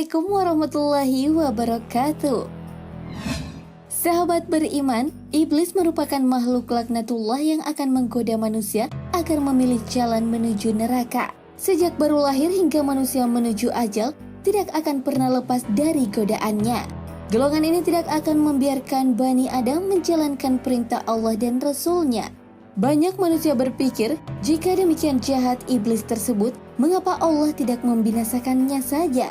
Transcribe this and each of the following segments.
Assalamualaikum warahmatullahi wabarakatuh. Sahabat beriman, iblis merupakan makhluk laknatullah yang akan menggoda manusia agar memilih jalan menuju neraka. Sejak baru lahir hingga manusia menuju ajal, tidak akan pernah lepas dari godaannya. Golongan ini tidak akan membiarkan Bani Adam menjalankan perintah Allah dan Rasul-Nya. Banyak manusia berpikir, jika demikian jahat iblis tersebut, mengapa Allah tidak membinasakannya saja?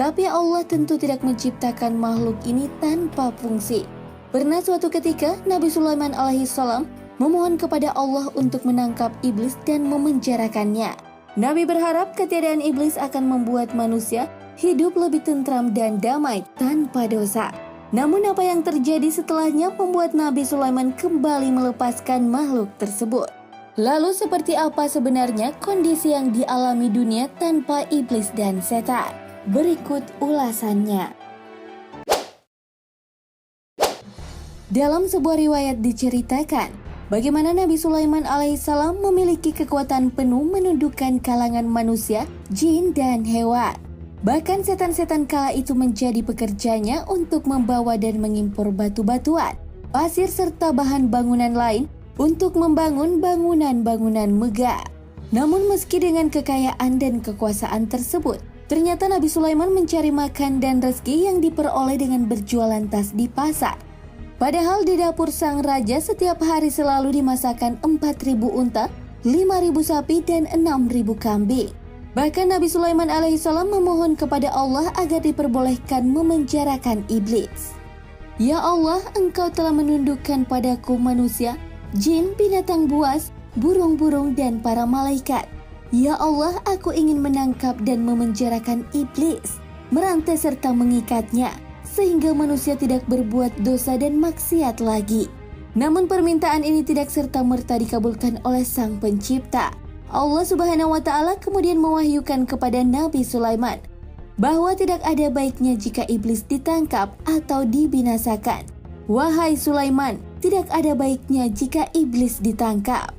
Tapi Allah tentu tidak menciptakan makhluk ini tanpa fungsi. Pernah suatu ketika Nabi Sulaiman alaihissalam memohon kepada Allah untuk menangkap iblis dan memenjarakannya. Nabi berharap ketiadaan iblis akan membuat manusia hidup lebih tentram dan damai tanpa dosa. Namun apa yang terjadi setelahnya membuat Nabi Sulaiman kembali melepaskan makhluk tersebut. Lalu seperti apa sebenarnya kondisi yang dialami dunia tanpa iblis dan setan? Berikut ulasannya. Dalam sebuah riwayat diceritakan, bagaimana Nabi Sulaiman alaihissalam memiliki kekuatan penuh menundukkan kalangan manusia, jin, dan hewan. Bahkan setan-setan kala itu menjadi pekerjanya untuk membawa dan mengimpor batu-batuan, pasir serta bahan bangunan lain untuk membangun bangunan-bangunan megah. Namun meski dengan kekayaan dan kekuasaan tersebut, ternyata Nabi Sulaiman mencari makan dan rezeki yang diperoleh dengan berjualan tas di pasar. Padahal di dapur sang raja setiap hari selalu dimasakkan 4.000 unta, 5.000 sapi, dan 6.000 kambing. Bahkan Nabi Sulaiman alaihissalam memohon kepada Allah agar diperbolehkan memenjarakan iblis. Ya Allah, Engkau telah menundukkan padaku manusia, jin, binatang buas, burung-burung, dan para malaikat. Ya Allah, aku ingin menangkap dan memenjarakan iblis, merantai serta mengikatnya, sehingga manusia tidak berbuat dosa dan maksiat lagi. Namun permintaan ini tidak serta-merta dikabulkan oleh Sang Pencipta. Allah Subhanahu wa Ta'ala kemudian mewahyukan kepada Nabi Sulaiman bahwa tidak ada baiknya jika iblis ditangkap atau dibinasakan. Wahai Sulaiman, tidak ada baiknya jika iblis ditangkap.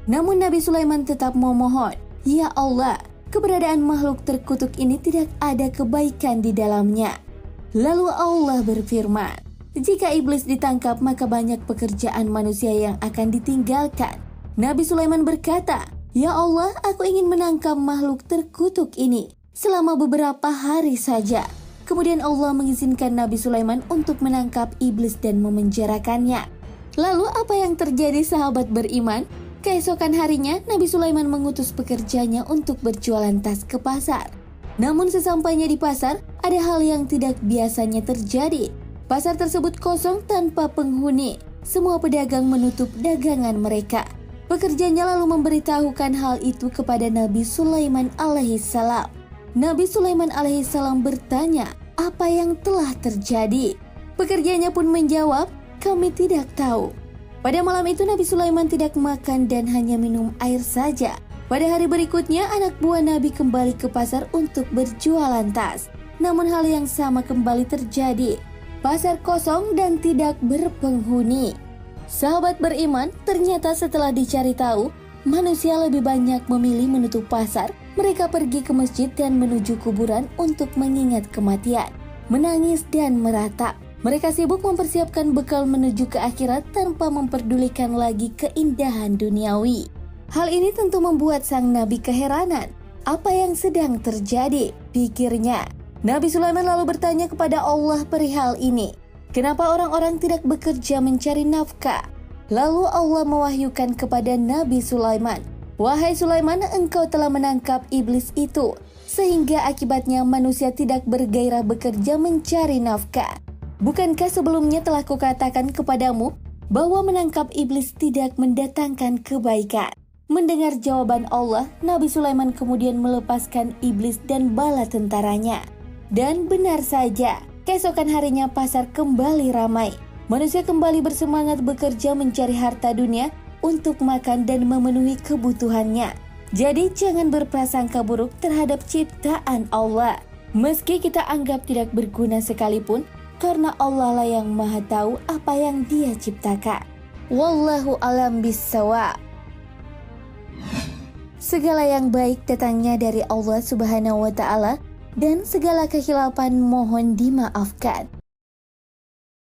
Namun Nabi Sulaiman tetap memohon, Ya Allah, keberadaan makhluk terkutuk ini tidak ada kebaikan di dalamnya. Lalu Allah berfirman, jika iblis ditangkap maka banyak pekerjaan manusia yang akan ditinggalkan. Nabi Sulaiman berkata, Ya Allah, aku ingin menangkap makhluk terkutuk ini selama beberapa hari saja. Kemudian Allah mengizinkan Nabi Sulaiman untuk menangkap iblis dan memenjarakannya. Lalu apa yang terjadi sahabat beriman? Keesokan harinya Nabi Sulaiman mengutus pekerjanya untuk berjualan tas ke pasar. Namun sesampainya di pasar, ada hal yang tidak biasanya terjadi. Pasar tersebut kosong tanpa penghuni. Semua pedagang menutup dagangan mereka. Pekerjanya lalu memberitahukan hal itu kepada Nabi Sulaiman alaihissalam. Nabi Sulaiman alaihissalam bertanya, apa yang telah terjadi? Pekerjanya pun menjawab, kami tidak tahu. Pada malam itu Nabi Sulaiman tidak makan dan hanya minum air saja. Pada hari berikutnya anak buah Nabi kembali ke pasar untuk berjualan tas. Namun hal yang sama kembali terjadi. Pasar kosong dan tidak berpenghuni. Sahabat beriman, ternyata setelah dicari tahu, manusia lebih banyak memilih menutup pasar. Mereka pergi ke masjid dan menuju kuburan untuk mengingat kematian, menangis dan meratap. Mereka sibuk mempersiapkan bekal menuju ke akhirat tanpa memperdulikan lagi keindahan duniawi. Hal ini tentu membuat sang Nabi keheranan. Apa yang sedang terjadi? Pikirnya. Nabi Sulaiman lalu bertanya kepada Allah perihal ini. Kenapa orang-orang tidak bekerja mencari nafkah? Lalu Allah mewahyukan kepada Nabi Sulaiman. Wahai Sulaiman, engkau telah menangkap iblis itu, sehingga akibatnya manusia tidak bergairah bekerja mencari nafkah. Bukankah sebelumnya telah kukatakan kepadamu bahwa menangkap iblis tidak mendatangkan kebaikan? Mendengar jawaban Allah, Nabi Sulaiman kemudian melepaskan iblis dan bala tentaranya. Dan benar saja, keesokan harinya pasar kembali ramai. Manusia kembali bersemangat bekerja mencari harta dunia untuk makan dan memenuhi kebutuhannya. Jadi jangan berprasangka buruk terhadap ciptaan Allah. Meski kita anggap tidak berguna sekalipun, karena Allah lah yang maha tahu apa yang Dia ciptakan. Wallahu a'lam bissawab. Segala yang baik datangnya dari Allah Subhanahu wa Ta'ala. dan segala kekhilafan mohon dimaafkan.